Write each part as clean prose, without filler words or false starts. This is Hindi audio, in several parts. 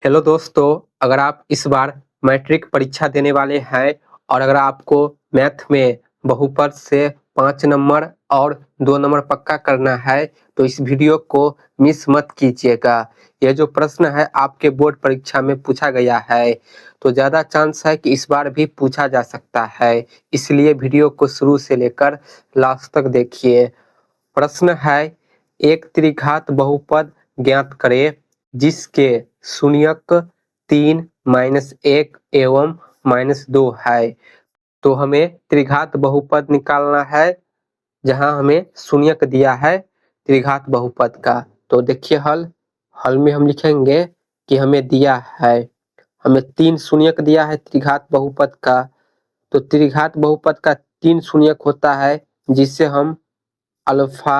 हेलो दोस्तों, अगर आप इस बार मैट्रिक परीक्षा देने वाले हैं और अगर आपको मैथ में बहुपद से 5 नंबर और 2 नंबर पक्का करना है तो इस वीडियो को मिस मत कीजिएगा। यह जो प्रश्न है आपके बोर्ड परीक्षा में पूछा गया है, तो ज़्यादा चांस है कि इस बार भी पूछा जा सकता है, इसलिए वीडियो को शुरू से लेकर लास्ट तक देखिए। प्रश्न है, एक त्रिघात बहुपद ज्ञात करें जिसके शून्यक 3 -1 एवं -2 है। तो हमें त्रिघात बहुपद निकालना है जहां हमें शून्यक दिया है त्रिघात बहुपद का। तो देखिए हल में हम लिखेंगे कि हमें दिया है, हमें 3 शून्यक दिया है त्रिघात बहुपद का। तो त्रिघात बहुपद का 3 शून्यक होता है जिसे हम अल्फा,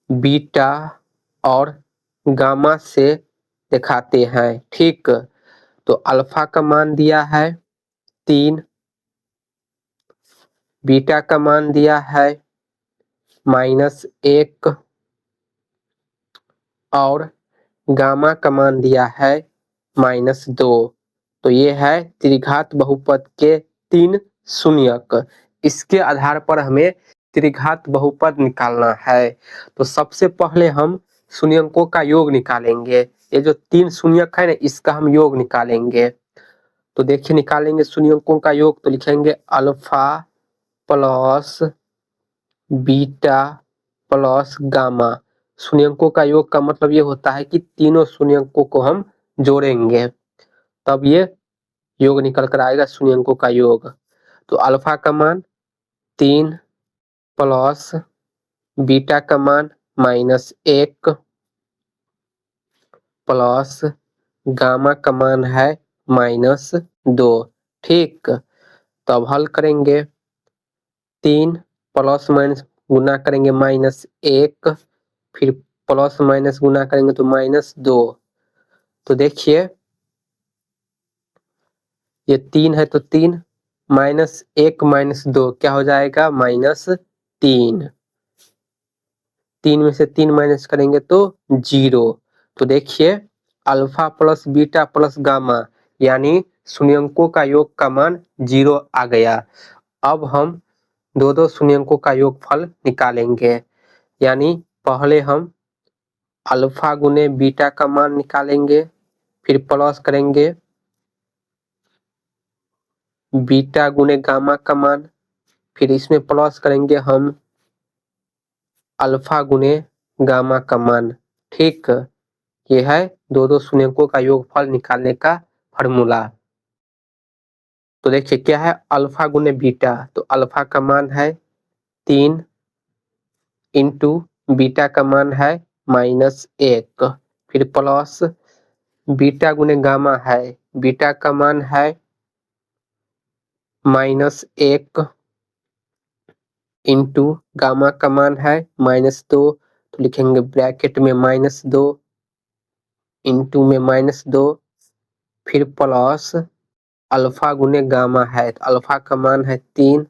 बीटा और गामा से दिखाते हैं। ठीक, तो अल्फा का मान दिया है 3, बीटा का मान दिया है -1 और गामा का मान दिया है -2। तो ये है त्रिघात बहुपद के 3 शून्यक। इसके आधार पर हमें त्रिघात बहुपद निकालना है। तो सबसे पहले हम शून्यकों का योग निकालेंगे। ये जो 3 शून्यक है ना, इसका हम योग निकालेंगे। तो देखिए निकालेंगे शून्यकों का योग, तो लिखेंगे alpha plus beta plus gamma. शून्यकों का योग का मतलब ये होता है कि तीनों शून्यकों को हम जोड़ेंगे, तब ये योग निकल कर आएगा शून्यकों का योग। तो अल्फा का मान 3 प्लस बीटा का मान -1 प्लस गामा का मान है -2। ठीक, तो अब हल करेंगे। 3 प्लस माइनस गुना करेंगे -1, फिर प्लस माइनस गुना करेंगे तो -2। तो देखिए ये 3 है तो 3, -1 -2 क्या हो जाएगा -3। 3 में से 3 माइनस करेंगे तो 0। तो देखिए alpha plus beta plus gamma यानी शून्यकों का योग का मान 0 आ गया। अब हम दो शून्यकों का योगफल निकालेंगे, यानी पहले हम अल्फा गुने बीटा का मान निकालेंगे, फिर प्लस करेंगे बीटा गुने गामा का मान, फिर इसमें प्लस करेंगे हम अल्फा गुने गामा का मान। ठीक, ये है दो शून्यकों का योगफल निकालने का फॉर्मूला। तो देखिए क्या है अल्फा गुने बीटा, तो अल्फा का मान है 3 इंटू बीटा का मान है -1, फिर प्लस बीटा गुने गामा है, बीटा का मान है -1 इंटू गामा का मान है -2। तो लिखेंगे ब्रैकेट में -2 इंटू में -2, फिर प्लस अल्फा गुने गामा है, तो अल्फा का मान है 3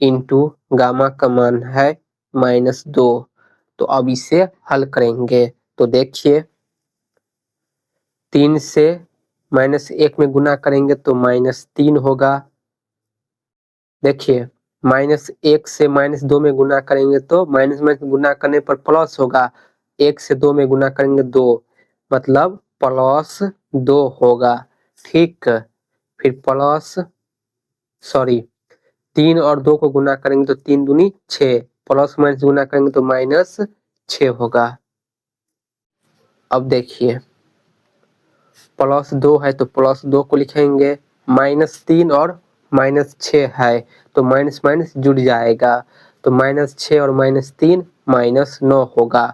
इंटू गामा का मान है -2। तो अब इसे हल करेंगे। तो देखिए 3 से -1 में गुना करेंगे तो -3 होगा। देखिए -1 से -2 में गुना करेंगे तो माइनस माइनस गुना करने पर प्लस होगा, 1 से 2 में गुना करेंगे 2, मतलब +2 होगा। ठीक, फिर प्लस 3 और 2 को गुना करेंगे तो 3 दूनी 6, प्लस माइनस गुना करेंगे तो -6 होगा। अब देखिए +2 है तो +2 को लिखेंगे, -3 और -6 है तो माइनस माइनस जुड़ जाएगा, तो -6 और -3 -9 होगा।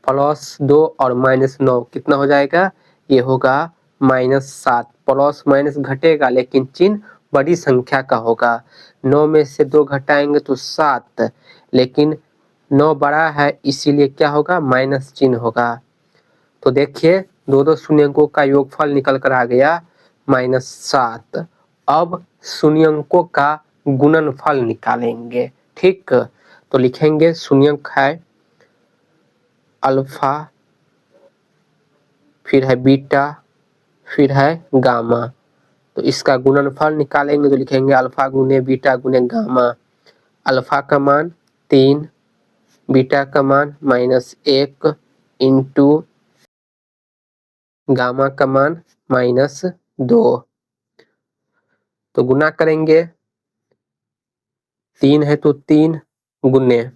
+2 और -9 कितना हो जाएगा, ये होगा -7। प्लस माइनस घटेगा लेकिन चिन्ह बड़ी संख्या का होगा। 9 में से 2 घटाएंगे तो 7, लेकिन 9 बड़ा है इसीलिए क्या होगा माइनस चिन्ह होगा। तो देखिए दो शून्यकों का योगफल निकल कर आ गया -7। अब शून्यकों का गुणनफल निकालेंगे। ठीक, तो लिखेंगे शून्यक है अल्फा, फिर है बीटा, फिर है गामा। तो इसका गुणनफल निकालेंगे तो लिखेंगे अल्फा गुने बीटा गुने गामा। अल्फा का मान 3, बीटा का मान -1 इंटू गामा का मान -2। तो गुना करेंगे, 3 है तो 3 गुने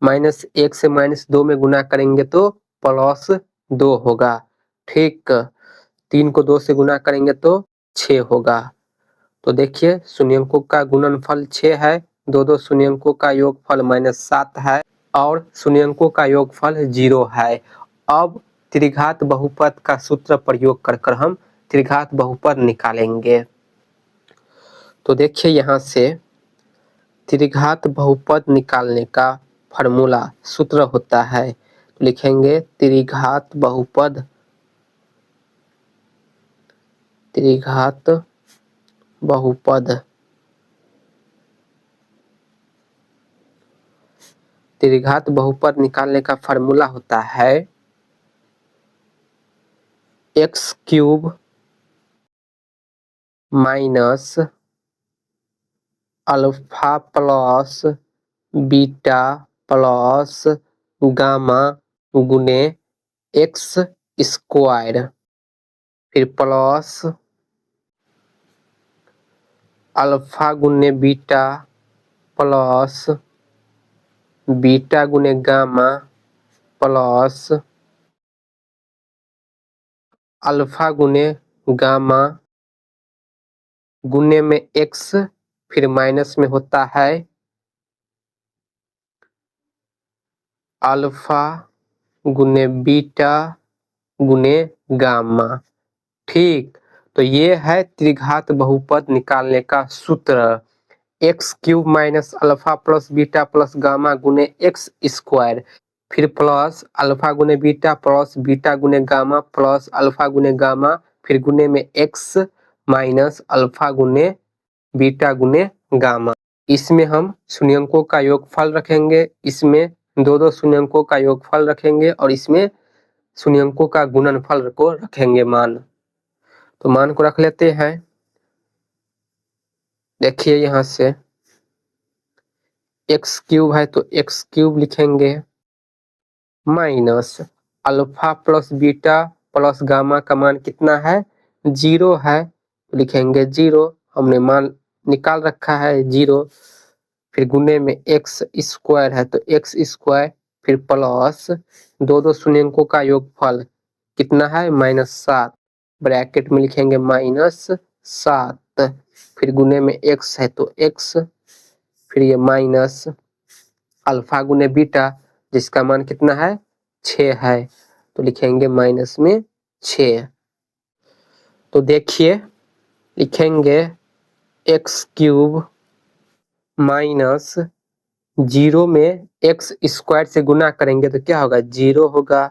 -1 से -2 में गुना करेंगे तो +2 होगा। ठीक, 3 को 2 से गुना करेंगे तो 6 होगा। तो देखिए शून्यंकों का गुणनफल 6 है, दो शून्यंकों का योगफल -7 है और शून्यंकों का योगफल 0 है। अब त्रिघात बहुपद का सूत्र प्रयोग कर हम त्रिघात बहुपद निकालेंगे। तो देखिए यहाँ से त्रिघात बहुपद निकालने का फॉर्मूला सूत्र होता है, तो लिखेंगे त्रिघात बहुपद, त्रिघात बहुपद, त्रिघात बहुपद निकालने का फॉर्मूला होता है x³ minus alpha plus beta plus gamma गुने x², फिर प्लस अल्फा गुने बीटा प्लस बीटा गुने गामा प्लस अल्फा गुने गामा गुने में x, फिर माइनस में होता है अल्फा गुने बीटा गुने गामा। ठीक, तो ये है त्रिघात बहुपद निकालने का सूत्र, x³ minus alpha plus beta plus gamma गुने x², फिर प्लस अल्फा गुने बीटा प्लस बीटा गुने गामा प्लस अल्फा गुने गामा, फिर गुने में x माइनस अल्फा गुने बीटा गुने गामा। इसमें हम शून्यंकों का योगफल रखेंगे, इसमें दो शून्यंकों का योगफल रखेंगे और इसमें शून्यंकों का गुणनफल को रखेंगे मान। तो मान को रख लेते हैं। देखिए यहाँ से x³ है तो x³ लिखेंगे minus alpha plus beta plus gamma का मान कितना है 0 है, तो लिखेंगे 0, हमने मान निकाल रखा है 0, फिर गुने में x² है तो x², फिर प्लस दो शून्यंकों का योगफल कितना है -7, ब्रैकेट में लिखेंगे -7, फिर गुने में x है तो x, फिर ये माइनस अल्फा गुने बीटा जिसका मान कितना है 6 है, तो लिखेंगे माइनस में 6। तो देखिए लिखेंगे x³ माइनस 0 में x² से गुना करेंगे तो क्या होगा 0 होगा,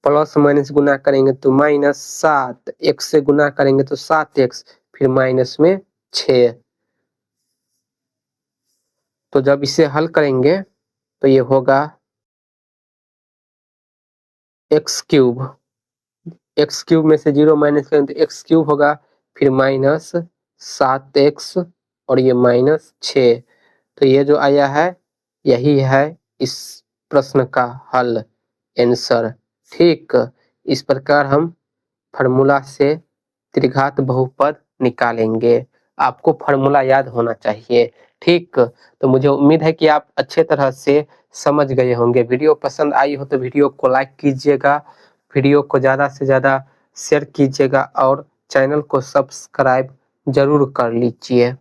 प्लस माइनस गुना करेंगे तो -7, x से गुना करेंगे तो 7x, फिर माइनस में 6। तो जब इसे हल करेंगे तो ये होगा x³ में से 0 माइनस करें तो x³ होगा, फिर -7x और ये -6। तो ये जो आया है यही है इस प्रश्न का हल, आंसर। ठीक, इस प्रकार हम फार्मूला से त्रिघात बहुपद निकालेंगे। आपको फार्मूला याद होना चाहिए। ठीक, तो मुझे उम्मीद है कि आप अच्छे तरह से समझ गए होंगे। वीडियो पसंद आई हो तो वीडियो को लाइक कीजिएगा, वीडियो को ज़्यादा से ज़्यादा शेयर कीजिएगा और चैनल को सब्सक्राइब जरूर कर लीजिए।